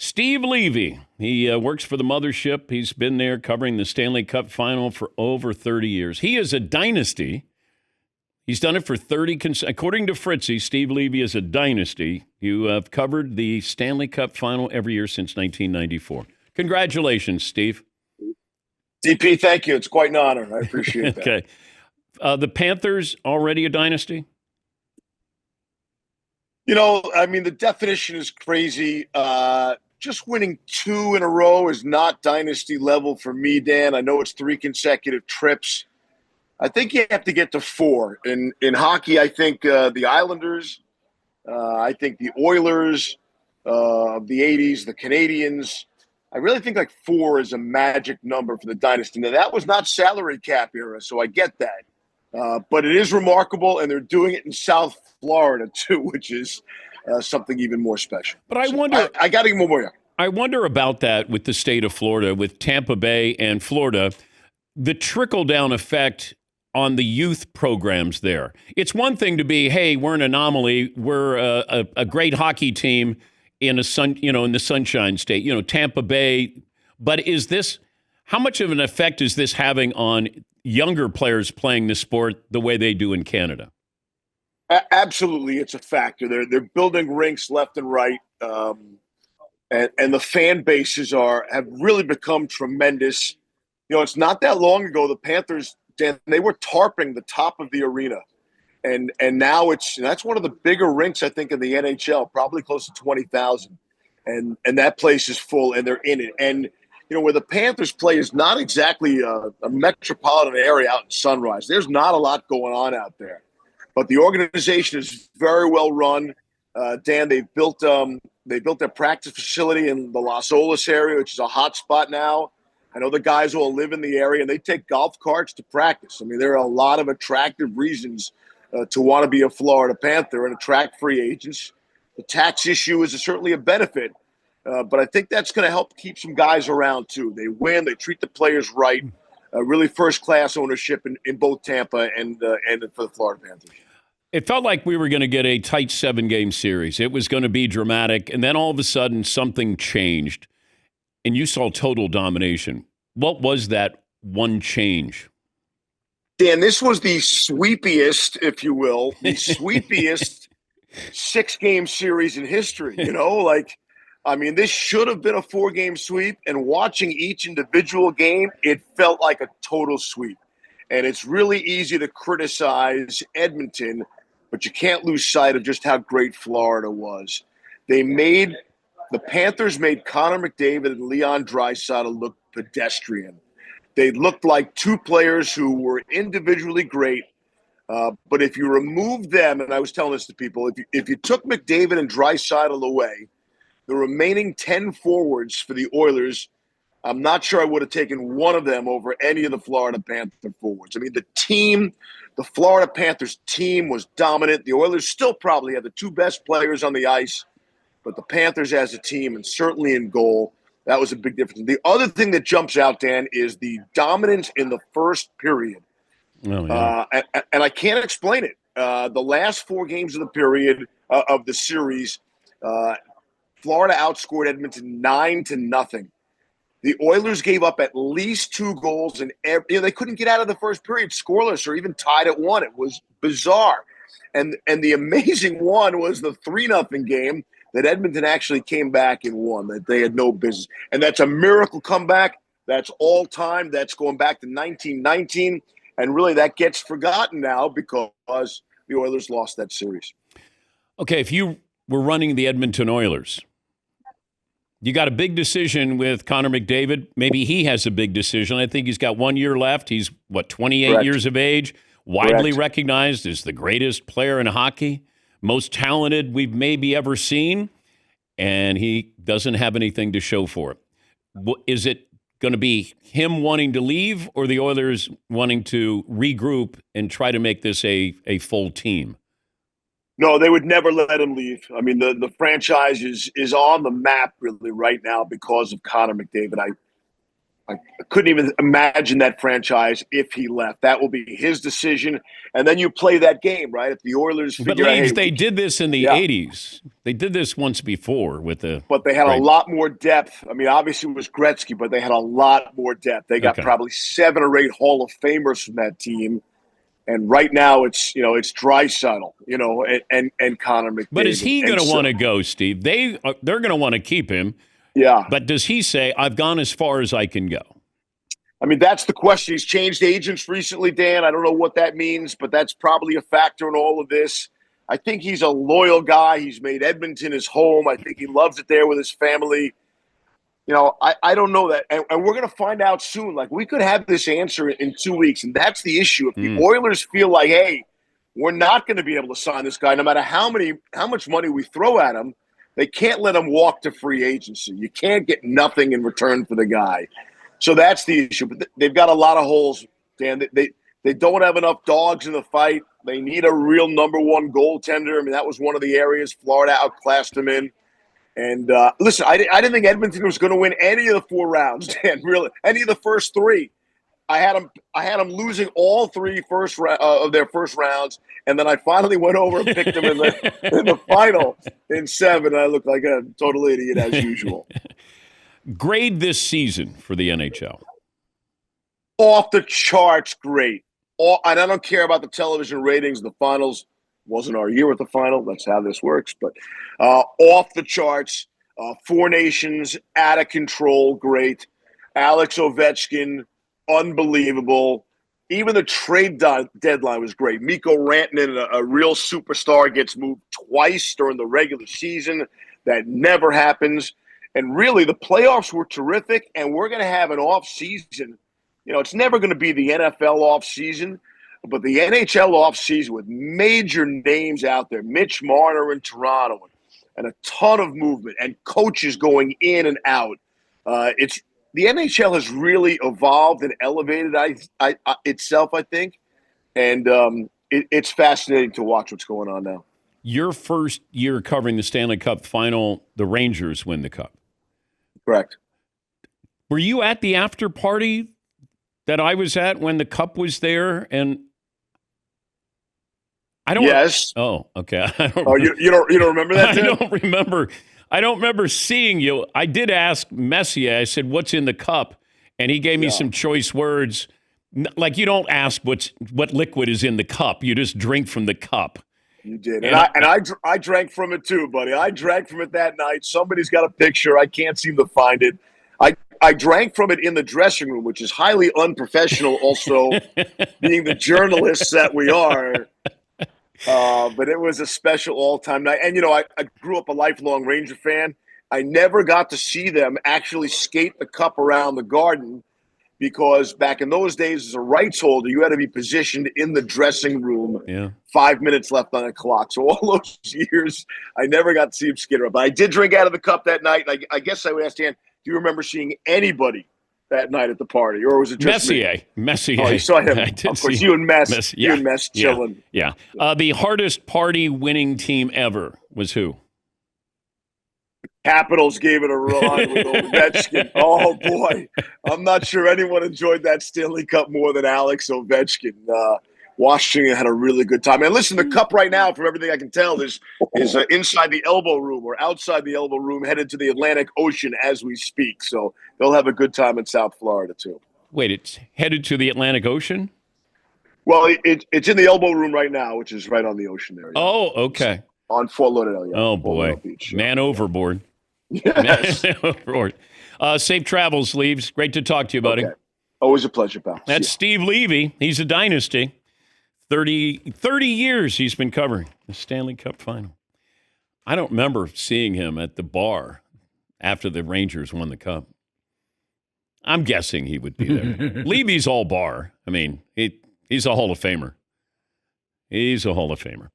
Steve Levy. He works for the mothership. He's been there covering the Stanley Cup final for over 30 years. He is a dynasty. He's done it for 30 according to Fritzy, Steve Levy is a dynasty. You have covered the Stanley Cup final every year since 1994. Congratulations, Steve. DP, thank you. It's quite an honor. I appreciate that. Okay. The Panthers already a dynasty? The definition is crazy. Just winning 2 in a row is not dynasty level for me, Dan. I know it's 3 consecutive trips. I think you have to get to 4. In hockey, I think the Islanders, I think the Oilers of the 80s, the Canadians. I really think 4 is a magic number for the dynasty. Now, that was not salary cap era, so I get that. But it is remarkable, and they're doing it in South Florida, too, which is something even more special. But I wonder... I got to give more. I wonder about that with the state of Florida, with Tampa Bay and Florida, the trickle-down effect on the youth programs there. It's one thing to be, hey, we're an anomaly. We're a great hockey team in the Sunshine State, Tampa Bay. But how much of an effect is this having on younger players playing the sport the way they do in Canada? Absolutely, it's a factor. They're building rinks left and right, and the fan bases have really become tremendous. It's not that long ago the Panthers, Dan, they were tarping the top of the arena, and now that's one of the bigger rinks I think in the NHL, probably close to 20,000, and that place is full and they're in it. And where the Panthers play is not exactly a metropolitan area out in Sunrise. There's not a lot going on out there. But the organization is very well run. Dan, they've built their practice facility in the Las Olas area, which is a hot spot now. I know the guys all live in the area, and they take golf carts to practice. I mean, there are a lot of attractive reasons to want to be a Florida Panther and attract free agents. The tax issue is certainly a benefit, but I think that's going to help keep some guys around, too. They win. They treat the players right. Really first-class ownership in both Tampa and for the Florida Panthers. It felt like we were going to get a tight 7-game series. It was going to be dramatic, and then all of a sudden something changed, and you saw total domination. What was that one change? Dan, this was the sweepiest, if you will, the sweepiest 6-game series in history. This should have been a 4-game sweep, and watching each individual game, it felt like a total sweep. And it's really easy to criticize Edmonton, but you can't lose sight of just how great Florida was. The Panthers made Conor McDavid and Leon Draisaitl look pedestrian. They looked like 2 players who were individually great, but if you remove them, and I was telling this to people, if you took McDavid and Draisaitl away, the remaining 10 forwards for the Oilers, I'm not sure I would have taken one of them over any of the Florida Panther forwards. I mean, the Florida Panthers team was dominant. The Oilers still probably had the 2 best players on the ice, but the Panthers as a team, and certainly in goal, that was a big difference. The other thing that jumps out, Dan, is the dominance in the first period. Oh, yeah. And I can't explain it. The last 4 games of the period of the series, Florida outscored Edmonton 9-0. The Oilers gave up at least 2 goals, and they couldn't get out of the first period scoreless or even tied at 1. It was bizarre. And the amazing one was the 3-0 game that Edmonton actually came back and won, that they had no business. And that's a miracle comeback. That's all time. That's going back to 1919. And really that gets forgotten now because the Oilers lost that series. Okay, if you were running the Edmonton Oilers, you got a big decision with Connor McDavid. Maybe he has a big decision. I think he's got 1 year left. He's, 28 Correct. years of age, widely Correct. recognized as the greatest player in hockey, most talented we've maybe ever seen, and he doesn't have anything to show for it. Is it going to be him wanting to leave or the Oilers wanting to regroup and try to make this a full team? No, they would never let him leave. I mean, the franchise is on the map really right now because of Connor McDavid. I couldn't even imagine that franchise if he left. That will be his decision. And then you play that game, right? If the Oilers But figure out, hey, Leeds, they did this in the yeah, 80s. They did this once before with the but they had a right. lot more depth. I mean, obviously it was Gretzky, but they had a lot more depth. They got Okay. probably 7 or 8 Hall of Famers from that team. And right now it's Draisaitl, and Conor McDavid. But is he going to so, want to go, Steve? They're going to want to keep him. Yeah. But does he say, I've gone as far as I can go? I mean, that's the question. He's changed agents recently, Dan. I don't know what that means, but that's probably a factor in all of this. I think he's a loyal guy. He's made Edmonton his home. I think he loves it there with his family. I don't know that. And we're going to find out soon. Like, we could have this answer in 2 weeks, and that's the issue. If the Oilers feel like, hey, we're not going to be able to sign this guy no matter how much money we throw at him, they can't let him walk to free agency. You can't get nothing in return for the guy. So that's the issue. But they've got a lot of holes, Dan. They don't have enough dogs in the fight. They need a real number one goaltender. I mean, that was one of the areas Florida outclassed them in. And listen, I didn't think Edmonton was going to win any of the 4 rounds, Dan. Really, any of the first 3. I had them losing all 3 of their first rounds, and then I finally went over and picked them in the final in 7. And I looked like a total idiot as usual. Grade this season for the NHL. Off the charts, great. And I don't care about the television ratings. The finals wasn't our year at the final. That's how this works. But off the charts, 4 nations, out of control, great. Alex Ovechkin, unbelievable. Even the trade deadline was great. Mikko Rantanen, a real superstar, gets moved twice during the regular season. That never happens. And really, the playoffs were terrific, and we're going to have an off season. It's never going to be the NFL off season, but the NHL off season with major names out there, Mitch Marner in Toronto, and a ton of movement and coaches going in and out. The NHL has really evolved and elevated itself, I think, and it's fascinating to watch what's going on now. Your first year covering the Stanley Cup final, the Rangers win the Cup. Correct. Were you at the after party that I was at when the Cup was there? And I don't. Yes. Oh, okay. You don't remember that? I don't remember seeing you. I did ask Messier. I said, "What's in the cup?" And he gave me some choice words. Like, you don't ask what liquid is in the cup. You just drink from the cup. You did. And I drank from it too, buddy. I drank from it that night. Somebody's got a picture. I can't seem to find it. I drank from it in the dressing room, which is highly unprofessional also, being the journalists that we are. But it was a special all-time night. And, I grew up a lifelong Ranger fan. I never got to see them actually skate the cup around the Garden because back in those days, as a rights holder, you had to be positioned in the dressing room. Yeah. 5 minutes left on the clock. So all those years, I never got to see him skate around. But I did drink out of the cup that night. And I guess I would ask Dan, do you remember seeing anybody that night at the party, or was it just Messier? Oh, you saw him. Of course, you and Mess chilling. Yeah. The hardest party winning team ever was who? Capitals gave it a run with Ovechkin. Oh, boy. I'm not sure anyone enjoyed that Stanley Cup more than Alex Ovechkin. Washington had a really good time. And listen, the Cup right now, from everything I can tell, is inside the elbow room or outside the elbow room, headed to the Atlantic Ocean as we speak. So they'll have a good time in South Florida, too. Wait, it's headed to the Atlantic Ocean? Well, it's in the elbow room right now, which is right on the ocean there. Oh, okay. On Fort Lauderdale, yeah. Oh, boy. Beach, Man overboard. Yes. Man overboard. Safe travels, Leaves. Great to talk to you, buddy. Okay. Always a pleasure, pal. That's Steve Levy. He's a dynasty. 30 years he's been covering the Stanley Cup final. I don't remember seeing him at the bar after the Rangers won the Cup. I'm guessing he would be there. Levy's all bar. I mean, he's a Hall of Famer. He's a Hall of Famer.